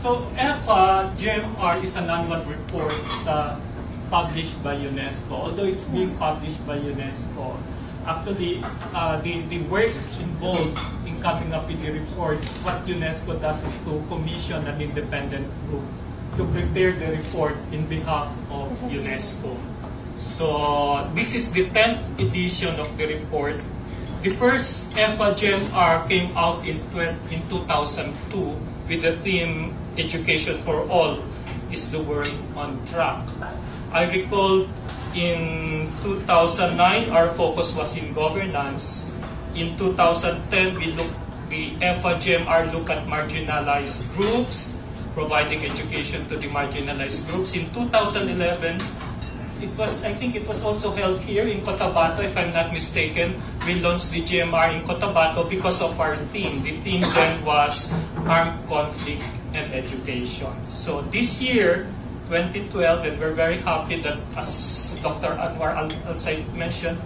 So EFA GMR is an annual report published by UNESCO. Although it's being published by UNESCO, actually the work involved in coming up with the report, what UNESCO does is to commission an independent group to prepare the report in behalf of UNESCO. So this is the 10th edition of the report. The first EFA GMR came out in 2002 with the theme Education for All is the World on Track. I recall in 2009 our focus was in governance. In 2010 the EFA GMR looked at marginalized groups, providing education to the marginalized groups. In 2011, I think it was also held here in Cotabato, if I'm not mistaken. We launched the GMR in Cotabato because of our theme. The theme then was armed conflict and education. So this year, 2012, and we're very happy that, as Dr. Anwar Al-Said mentioned,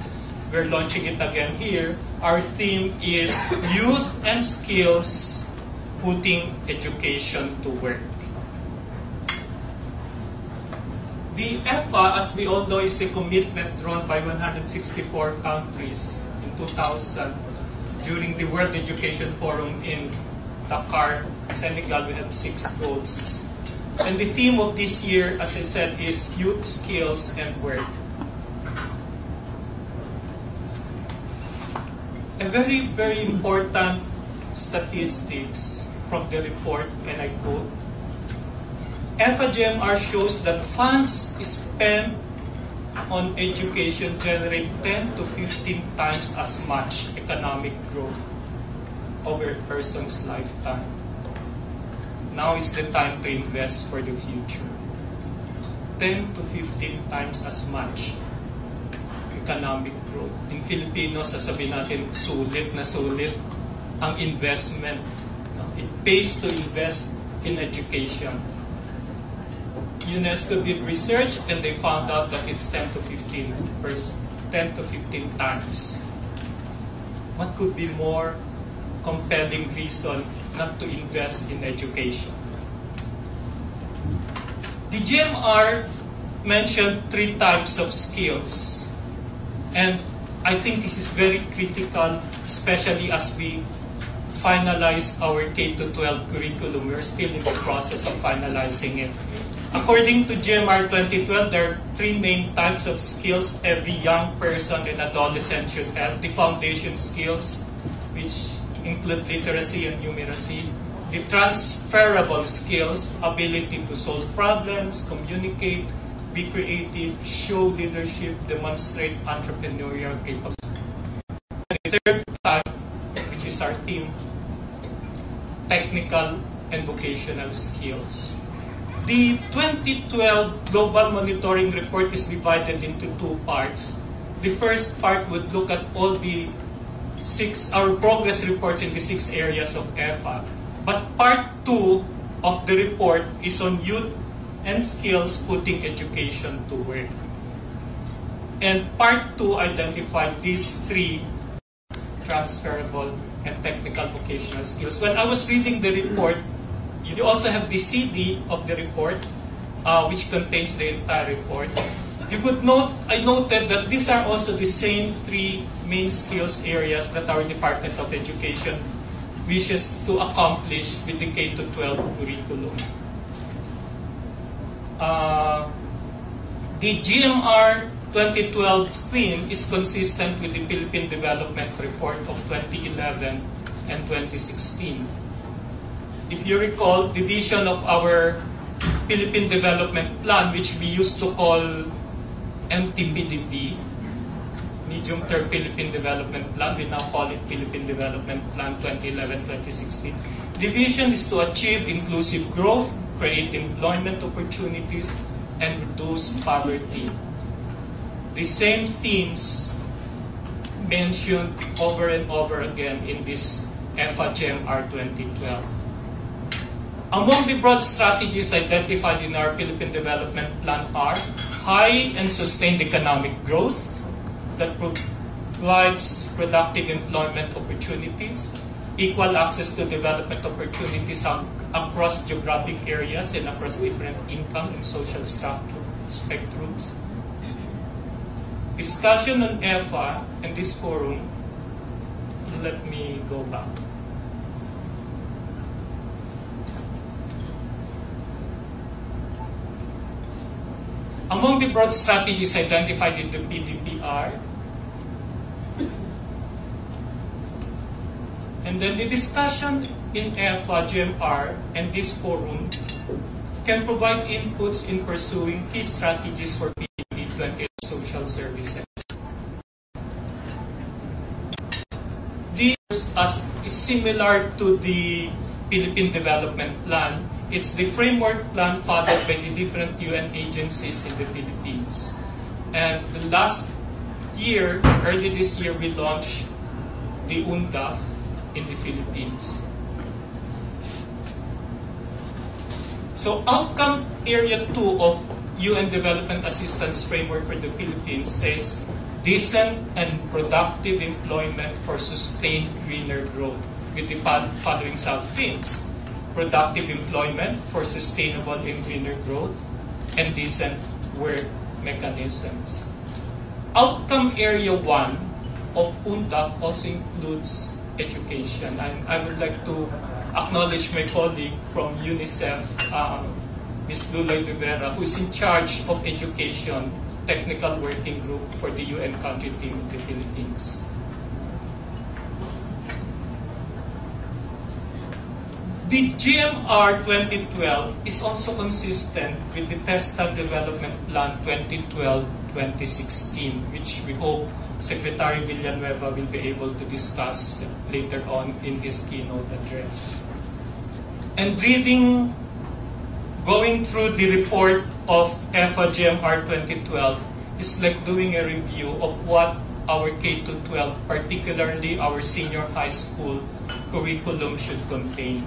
we're launching it again here. Our theme is Youth and Skills, Putting Education to Work. The EFA, as we all know, is a commitment drawn by 164 countries in 2000 during the World Education Forum in Dakar, Senegal. We have 6 goals. And the theme of this year, as I said, is Youth, Skills, and Work. A very, very important statistics from the report, and I quote, EFA GMR shows that funds spent on education generate 10 to 15 times as much economic growth over a person's lifetime. Now is the time to invest for the future. 10 to 15 times as much economic growth. In Filipino, sasabihin natin, sulit na sulit ang investment. It pays to invest in education. UNESCO did research and they found out that it's 10 to 15 times. What could be more compelling reason not to invest in education? The GMR mentioned 3 types of skills, and I think this is very critical, especially as we finalize our K-12 curriculum. We're still in the process of finalizing it. According to GMR 2012, there are 3 main types of skills every young person and adolescent should have. The foundation skills, which include literacy and numeracy. The transferable skills, ability to solve problems, communicate, be creative, show leadership, demonstrate entrepreneurial capacity. The third type, which is our theme, technical and vocational skills. The 2012 Global Monitoring Report is divided into 2 parts. The first part would look at all our progress reports in the 6 areas of EFA. But part 2 of the report is on youth and skills, putting education to work. And part 2 identified these 3 transferable and technical vocational skills. When I was reading the report, you also have the CD of the report, which contains the entire report. You could note, I noted that these are also the same 3 main skills areas that our Department of Education wishes to accomplish with the K-12 curriculum. The GMR 2012 theme is consistent with the Philippine Development Report of 2011 and 2016. If you recall, the vision of our Philippine Development Plan, which we used to call MTPDP, Medium Term Philippine Development Plan, we now call it Philippine Development Plan 2011-2016. The vision is to achieve inclusive growth, create employment opportunities, and reduce poverty. The same themes mentioned over and over again in this EFA GMR 2012. Among the broad strategies identified in our Philippine Development Plan are high and sustained economic growth that provides productive employment opportunities, equal access to development opportunities across geographic areas and across different income and social spectrums. Discussion on EFA and this forum, let me go back. Among the broad strategies identified in the PDPR, and then the discussion in EFA, GMR, and this forum can provide inputs in pursuing key strategies for PDP 20 social services. This is similar to the Philippine Development Plan. It's the framework plan followed by the different UN agencies in the Philippines. And the last year, early this year, we launched the UNDAF in the Philippines. So outcome area 2 of UN Development Assistance Framework for the Philippines says decent and productive employment for sustained greener growth with the following sub-themes: productive employment for sustainable and greener growth, and decent work mechanisms. Outcome area 1 of UNDAF also includes education. And I would like to acknowledge my colleague from UNICEF, Ms. Luloy de Vera, who is in charge of education technical working group for the UN country team in the Philippines. The GMR 2012 is also consistent with the TESTA Development Plan 2012-2016, which we hope Secretary Villanueva will be able to discuss later on in his keynote address. And going through the report of EFA GMR 2012 is like doing a review of what our K-12, particularly our senior high school curriculum should contain.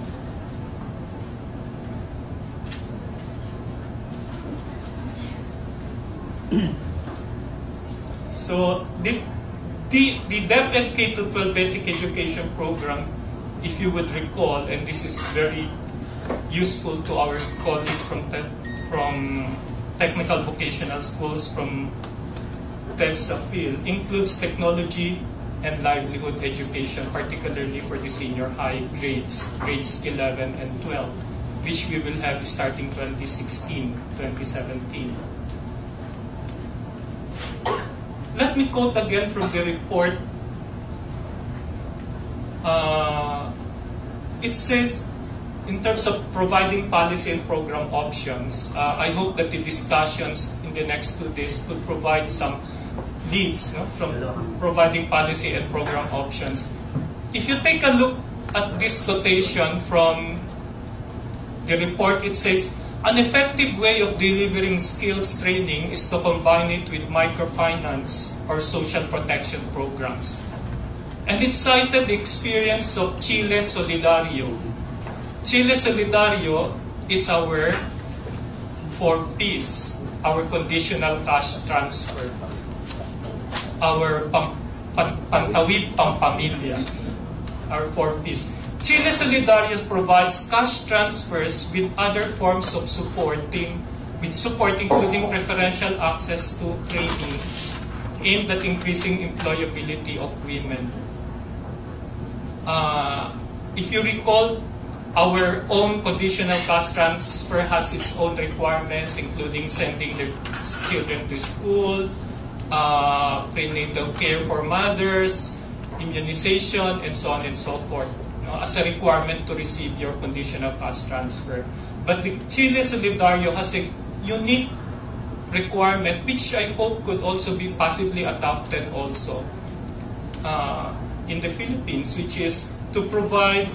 So the DepEd K-12 Basic Education Program, if you would recall, and this is very useful to our colleagues from technical vocational schools from TEVSAPIL, includes technology and livelihood education, particularly for the senior high grades 11 and 12, which we will have starting 2016-2017. Let me quote again from the report. It says, in terms of providing policy and program options, I hope that the discussions in the next 2 days could provide some leads from providing policy and program options. If you take a look at this quotation from the report, it says, an effective way of delivering skills training is to combine it with microfinance or social protection programs. And it cited the experience of Chile Solidario. Chile Solidario is our 4Ps, our conditional cash transfer, our Pantawid Pampamilya, our 4Ps. Chile Solidario provides cash transfers with other forms of support, including preferential access to training aimed at increasing employability of women. If you recall, our own conditional cash transfer has its own requirements, including sending their children to school, prenatal care for mothers, immunization, and so on and so forth, as a requirement to receive your conditional cash transfer. But the Chile Solidario has a unique requirement, which I hope could also be possibly adopted also in the Philippines, which is to provide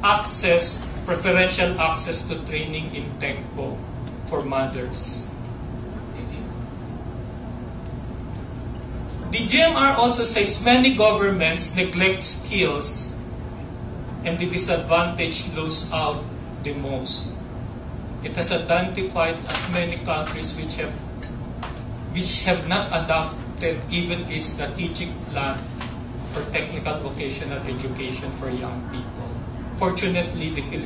access, preferential access to training in TECPO for mothers. The GMR also says many governments neglect skills and the disadvantaged lose out the most. It has identified as many countries which have not adopted even a strategic plan for technical vocational education for young people. Fortunately, the Philippines